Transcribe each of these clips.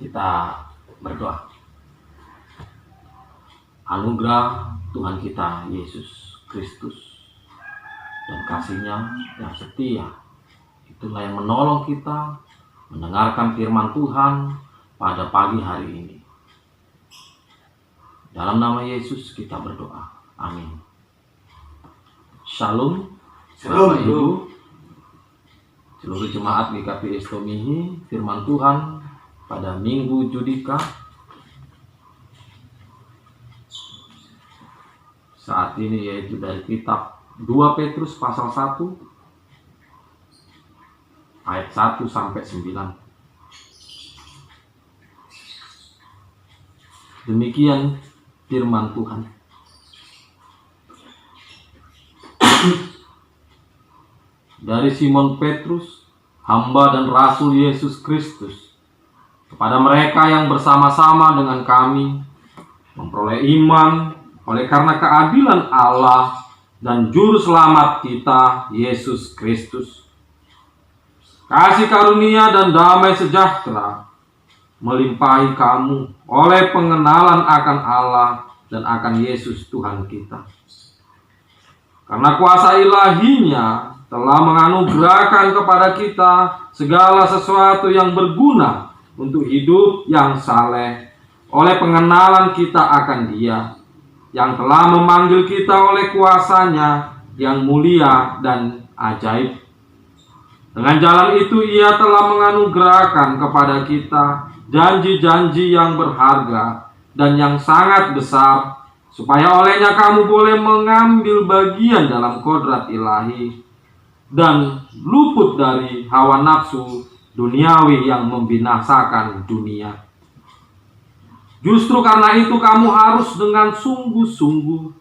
Kita berdoa. Anugerah Tuhan kita Yesus Kristus dan kasih-Nya yang setia, itulah yang menolong kita mendengarkan firman Tuhan pada pagi hari ini. Dalam nama Yesus kita berdoa. Amin. Shalom, Bapak Ibu, seluruh jemaat GKP Estomihi. Firman Tuhan pada Minggu Judika saat ini yaitu dari kitab 2 Petrus pasal 1 ayat 1 sampai 9. Demikian firman Tuhan. Dari Simon Petrus, hamba dan rasul Yesus Kristus, kepada mereka yang bersama-sama dengan kami memperoleh iman oleh karena keadilan Allah dan juru selamat kita Yesus Kristus. Kasih karunia dan damai sejahtera melimpahi kamu oleh pengenalan akan Allah dan akan Yesus Tuhan kita. Karena kuasa ilahi-Nya telah menganugerahkan kepada kita segala sesuatu yang berguna untuk hidup yang saleh oleh pengenalan kita akan Dia yang telah memanggil kita oleh kuasa-Nya yang mulia dan ajaib. Dengan jalan itu Ia telah menganugerahkan kepada kita janji-janji yang berharga dan yang sangat besar, supaya olehnya kamu boleh mengambil bagian dalam kodrat ilahi dan luput dari hawa nafsu duniawi yang membinasakan dunia. Justru karena itu kamu harus dengan sungguh-sungguh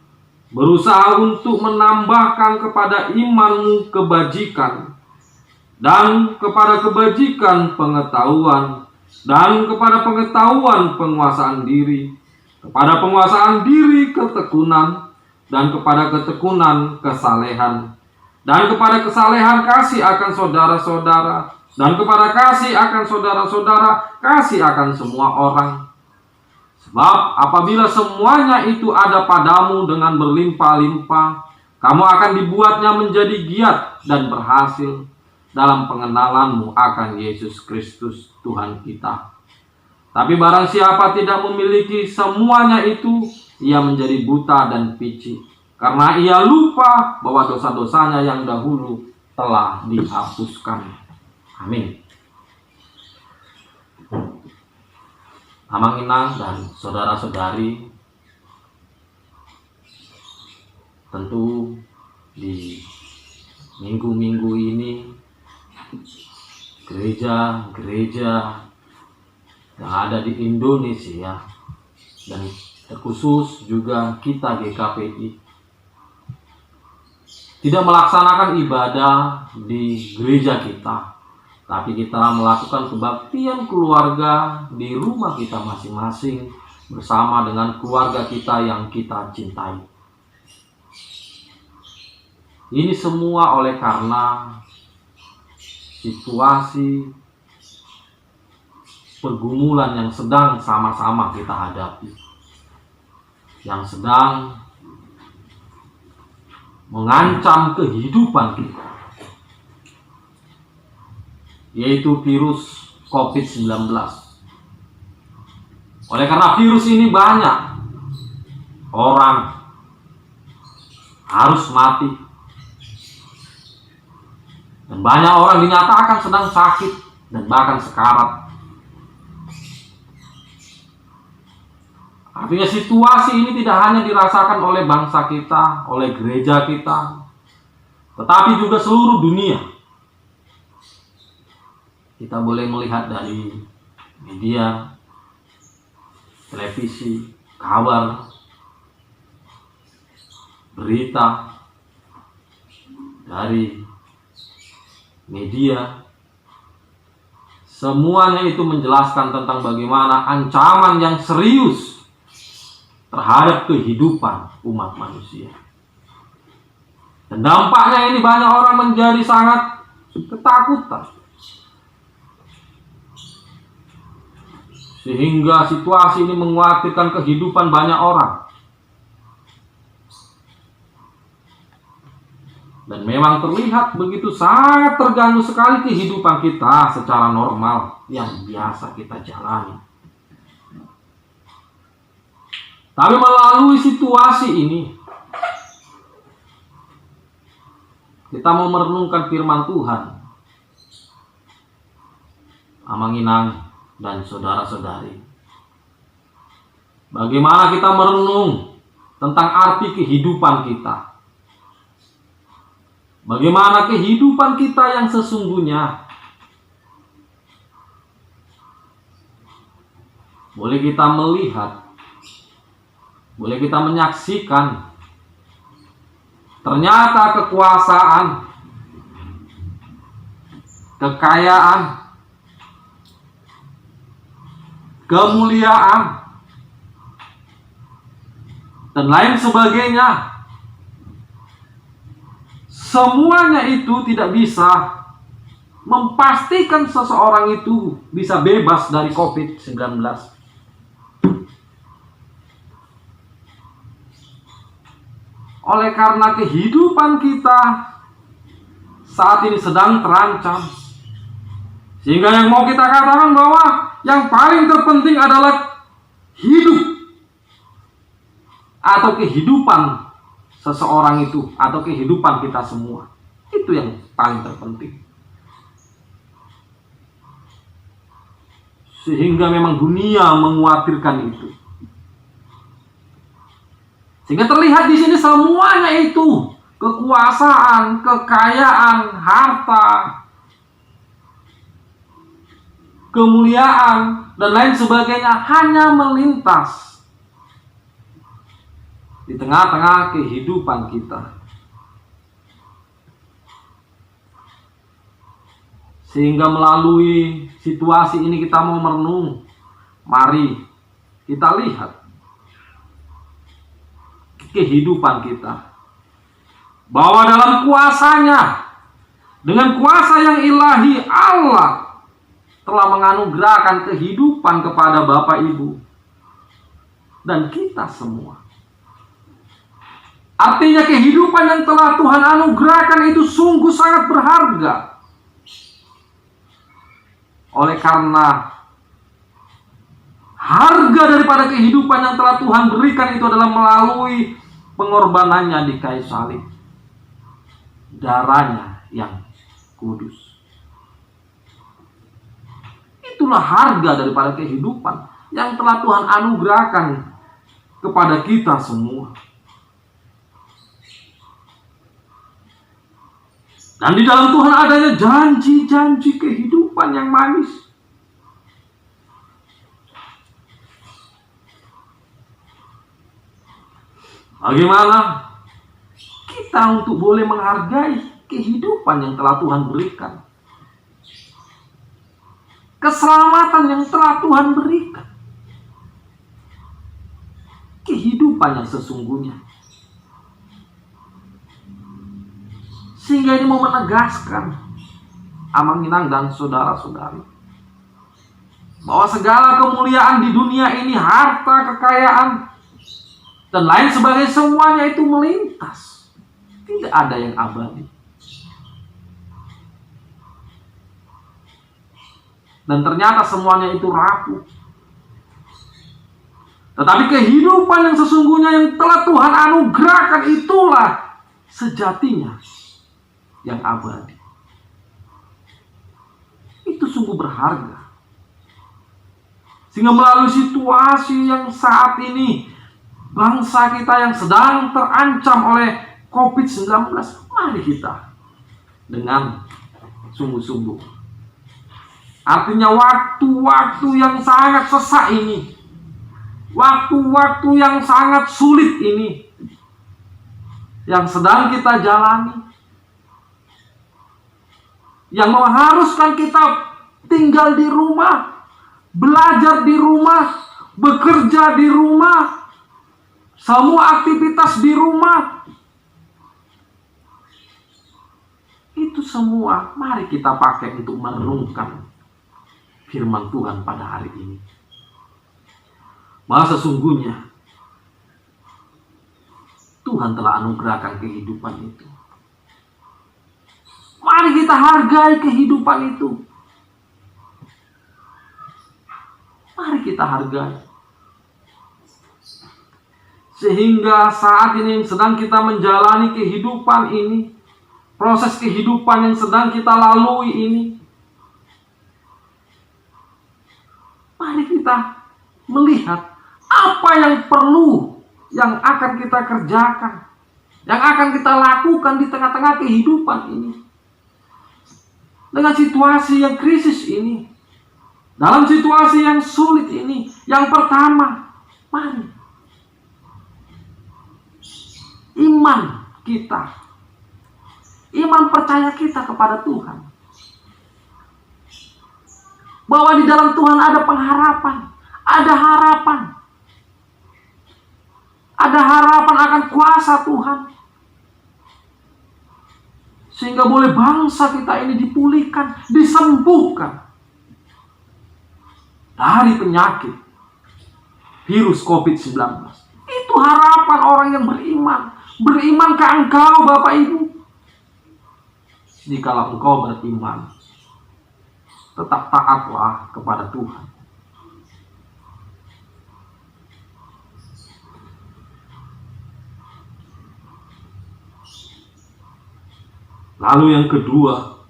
berusaha untuk menambahkan kepada imanmu kebajikan, dan kepada kebajikan pengetahuan, dan kepada pengetahuan penguasaan diri, kepada penguasaan diri ketekunan, dan kepada ketekunan kesalehan, dan kepada kesalehan kasih akan saudara-saudara, dan kepada kasih akan saudara-saudara kasih akan semua orang. Sebab apabila semuanya itu ada padamu dengan berlimpah-limpah, kamu akan dibuatnya menjadi giat dan berhasil dalam pengenalanmu akan Yesus Kristus Tuhan kita. Tapi barang siapa tidak memiliki semuanya itu, ia menjadi buta dan picik, karena ia lupa bahwa dosa-dosanya yang dahulu telah dihapuskan. Amin. Amang Inang dan saudara-saudari, tentu di minggu-minggu ini gereja-gereja yang ada di Indonesia dan terkhusus juga kita GKPI tidak melaksanakan ibadah di gereja kita, tapi kita melakukan kebaktian keluarga di rumah kita masing-masing bersama dengan keluarga kita yang kita cintai. Ini semua oleh karena situasi pergumulan yang sedang sama-sama kita hadapi, yang sedang mengancam kehidupan kita, yaitu virus COVID-19. Oleh karena virus ini banyak orang harus mati, dan banyak orang dinyatakan sedang sakit dan bahkan sekarat. Artinya situasi ini tidak hanya dirasakan oleh bangsa kita, oleh gereja kita, tetapi juga seluruh dunia. Kita boleh melihat dari media, televisi, kabar, berita, dari media, semuanya itu menjelaskan tentang bagaimana ancaman yang serius terhadap kehidupan umat manusia. Dan dampaknya ini banyak orang menjadi sangat ketakutan. sehingga situasi ini mengkhawatirkan kehidupan banyak orang. Dan memang terlihat begitu sangat terganggu sekali kehidupan kita secara normal yang biasa kita jalani. Tapi melalui situasi ini, kita mau merenungkan firman Tuhan. Amang Inang dan saudara-saudari, bagaimana kita merenung tentang arti kehidupan kita? Bagaimana kehidupan kita yang sesungguhnya? Boleh kita melihat, boleh kita menyaksikan, ternyata kekuasaan, kekayaan, kemuliaan, dan lain sebagainya, semuanya itu tidak bisa memastikan seseorang itu bisa bebas dari COVID-19. Oleh karena kehidupan kita saat ini sedang terancam, sehingga yang mau kita katakan bahwa yang paling terpenting adalah hidup atau kehidupan seseorang itu, atau kehidupan kita semua. Itu yang paling terpenting. Sehingga memang dunia mengkhawatirkan itu. Sehingga terlihat di sini semuanya itu, kekuasaan, kekayaan, harta, kemuliaan, dan lain sebagainya hanya melintas di tengah-tengah kehidupan kita. Sehingga melalui situasi ini kita mau merenung. Mari kita lihat kehidupan kita, bahwa dalam kuasanya, dengan kuasa yang ilahi, Allah telah menganugerahkan kehidupan kepada Bapak Ibu dan kita semua. Artinya kehidupan yang telah Tuhan anugerahkan itu sungguh sangat berharga. Oleh karena harga daripada kehidupan yang telah Tuhan berikan itu adalah melalui pengorbanannya di kayu salib, darahnya yang kudus. Itulah harga daripada kehidupan yang telah Tuhan anugerahkan kepada kita semua. Dan di dalam Tuhan adanya janji-janji kehidupan yang manis. Bagaimana kita untuk boleh menghargai kehidupan yang telah Tuhan berikan, keselamatan yang telah Tuhan berikan, kehidupan yang sesungguhnya. Sehingga ini mau menegaskan, Amang Inang dan saudara-saudari, bahwa segala kemuliaan di dunia ini, harta, kekayaan, dan lain sebagainya, semuanya itu melintas. Tidak ada yang abadi. Dan ternyata semuanya itu rapuh. Tetapi kehidupan yang sesungguhnya yang telah Tuhan anugerahkan, itulah sejatinya yang abadi. Itu sungguh berharga. Sehingga melalui situasi yang saat ini, bangsa kita yang sedang terancam oleh COVID-19, mari kita dengan sungguh-sungguh. Artinya waktu-waktu yang sangat sesak ini, waktu-waktu yang sangat sulit ini, yang sedang kita jalani, yang mengharuskan kita tinggal di rumah, belajar di rumah, bekerja di rumah, semua aktivitas di rumah. Itu semua mari kita pakai untuk merenungkan firman Tuhan pada hari ini. bahwa sesungguhnya Tuhan telah anugerahkan kehidupan itu. Mari kita hargai kehidupan itu. Mari kita hargai. Sehingga saat ini sedang kita menjalani kehidupan ini, proses kehidupan yang sedang kita lalui ini, mari kita melihat apa yang perlu, yang akan kita kerjakan, yang akan kita lakukan di tengah-tengah kehidupan ini. Dengan situasi yang krisis ini, dalam situasi yang sulit ini, yang pertama, mari iman kita, iman percaya kita kepada Tuhan, bahwa di dalam Tuhan ada pengharapan, ada harapan, ada harapan akan kuasa Tuhan, sehingga boleh bangsa kita ini dipulihkan, disembuhkan dari penyakit virus COVID-19. Itu harapan orang yang beriman. Berimankah engkau, Bapak Ibu? Jikalau engkau beriman, tetap taatlah kepada Tuhan. Lalu yang kedua,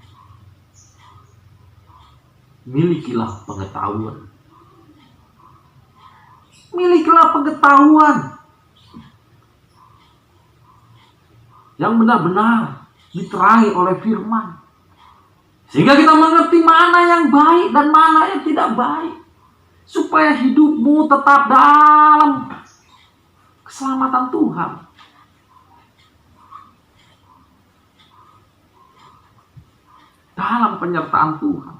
milikilah pengetahuan. Milikilah pengetahuan yang benar-benar diterangi oleh firman, sehingga kita mengerti mana yang baik dan mana yang tidak baik, supaya hidupmu tetap dalam keselamatan Tuhan. Dalam penyertaan Tuhan.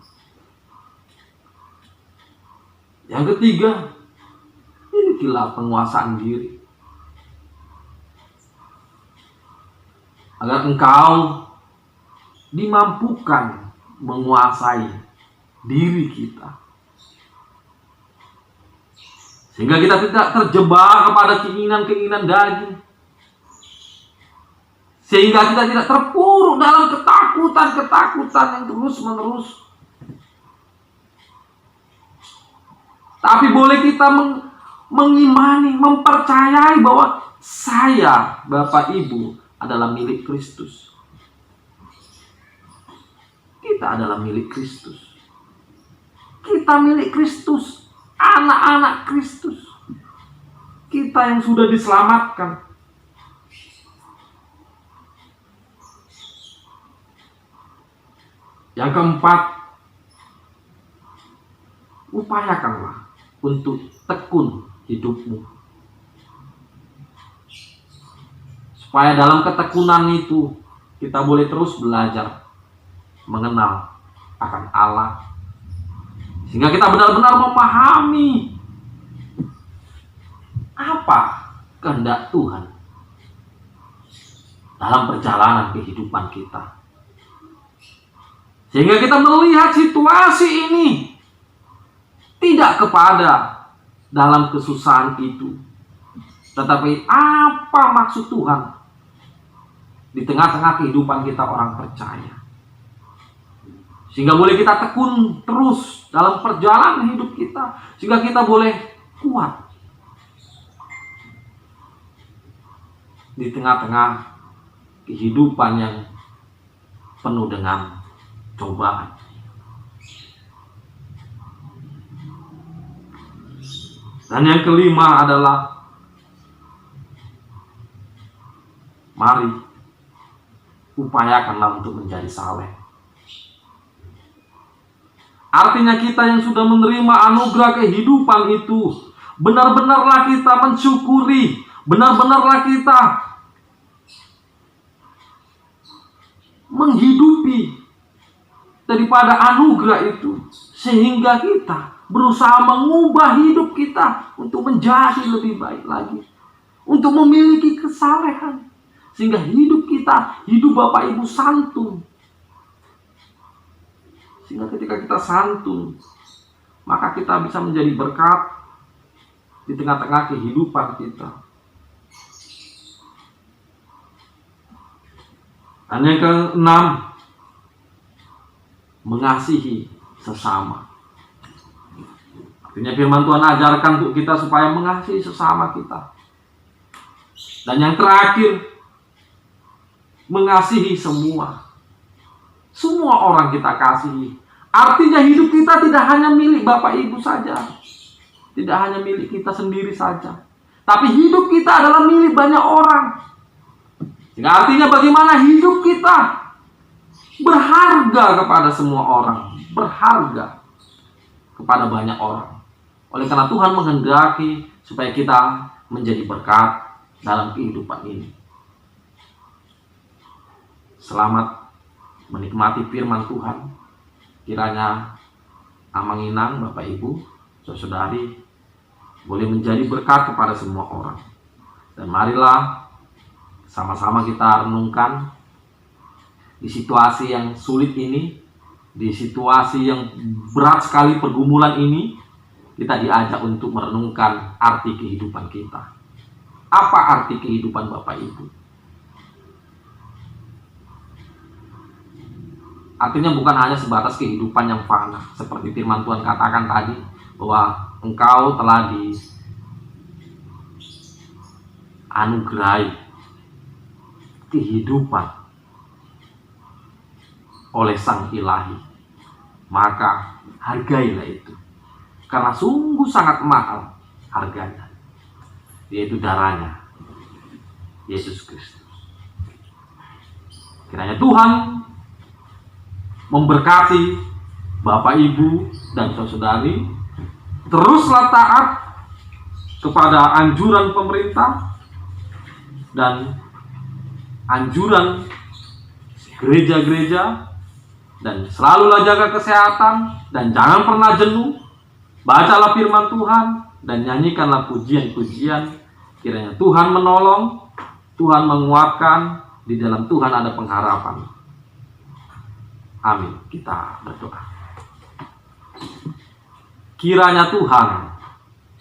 Yang ketiga, milikilah penguasaan diri, agar engkau dimampukan menguasai diri kita, sehingga kita tidak terjebak kepada keinginan-keinginan daging, sehingga kita tidak terpuruk dalam ketakutan-ketakutan yang terus-menerus. Tapi boleh kita mengimani, mempercayai bahwa saya, Bapak Ibu, adalah milik Kristus. Kita adalah milik Kristus. Kita milik Kristus, anak-anak Kristus. Kita yang sudah diselamatkan. Yang keempat, upayakanlah untuk tekun hidupmu, supaya dalam ketekunan itu kita boleh terus belajar mengenal akan Allah, sehingga kita benar-benar memahami apa kehendak Tuhan dalam perjalanan kehidupan kita, sehingga kita melihat situasi ini tidak kepada dalam kesusahan itu, tetapi apa maksud Tuhan di tengah-tengah kehidupan kita orang percaya, sehingga boleh kita tekun terus dalam perjalanan hidup kita, sehingga kita boleh kuat di tengah-tengah kehidupan yang penuh dengan cobaan. Dan yang kelima adalah mari upayakanlah untuk menjadi saleh. Artinya kita yang sudah menerima anugerah kehidupan itu, benar-benarlah kita mensyukuri, benar-benarlah kita menghidupi daripada anugerah itu, sehingga kita berusaha mengubah hidup kita untuk menjadi lebih baik lagi, untuk memiliki kesalehan, sehingga hidup kita, hidup Bapak Ibu santun. Sehingga ketika kita santun, maka kita bisa menjadi berkat di tengah-tengah kehidupan kita. Dan yang keenam, mengasihi sesama. Artinya firman Tuhan ajarkan untuk kita supaya mengasihi sesama kita. Dan yang terakhir, mengasihi semua. Semua orang kita kasihi. Artinya hidup kita tidak hanya milik Bapak Ibu saja. Tidak hanya milik kita sendiri saja. Tapi hidup kita adalah milik banyak orang. Sehingga artinya bagaimana hidup kita berharga kepada semua orang. Berharga kepada banyak orang. Oleh karena Tuhan menghendaki supaya kita menjadi berkat dalam kehidupan ini. Selamat menikmati firman Tuhan. Kiranya Amang Inang, Bapak Ibu, saudari boleh menjadi berkat kepada semua orang. Dan marilah sama-sama kita renungkan di situasi yang sulit ini, di situasi yang berat sekali pergumulan ini, kita diajak untuk merenungkan arti kehidupan kita. Apa arti kehidupan Bapak Ibu? Artinya bukan hanya sebatas kehidupan yang fana. Seperti firman Tuhan katakan tadi, bahwa engkau telah dianugerahi kehidupan oleh Sang Ilahi. Maka hargailah itu. Karena sungguh sangat mahal harganya. Yaitu darahnya Yesus Kristus. Kiranya Tuhan memberkati Bapak, Ibu, dan saudari. Teruslah taat kepada anjuran pemerintah dan anjuran gereja-gereja, dan selalulah jaga kesehatan dan jangan pernah jenuh. Bacalah firman Tuhan dan nyanyikanlah pujian-pujian. Kiranya Tuhan menolong, Tuhan menguatkan, di dalam Tuhan ada pengharapan. Amin. Kita berdoa. Kiranya Tuhan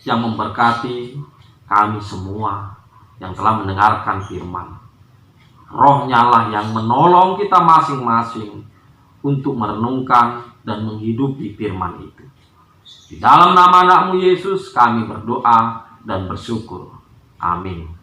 yang memberkati kami semua yang telah mendengarkan firman. Roh-Nya lah yang menolong kita masing-masing untuk merenungkan dan menghidupi firman itu. Di dalam nama Anak-Mu Yesus kami berdoa dan bersyukur. Amin.